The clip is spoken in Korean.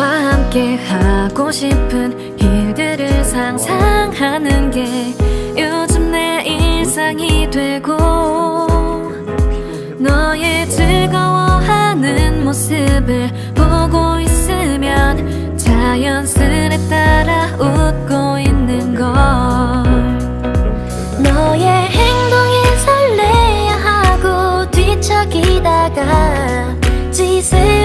너와 함께 하고 싶은 일들을 상상하는 게 요즘 내 일상이 되고, 너의 즐거워하는 모습을 보고 있으면 자연스레 따라 웃고 있는 걸. 너의 행동에 설레야 하고 뒤척이다가 짓을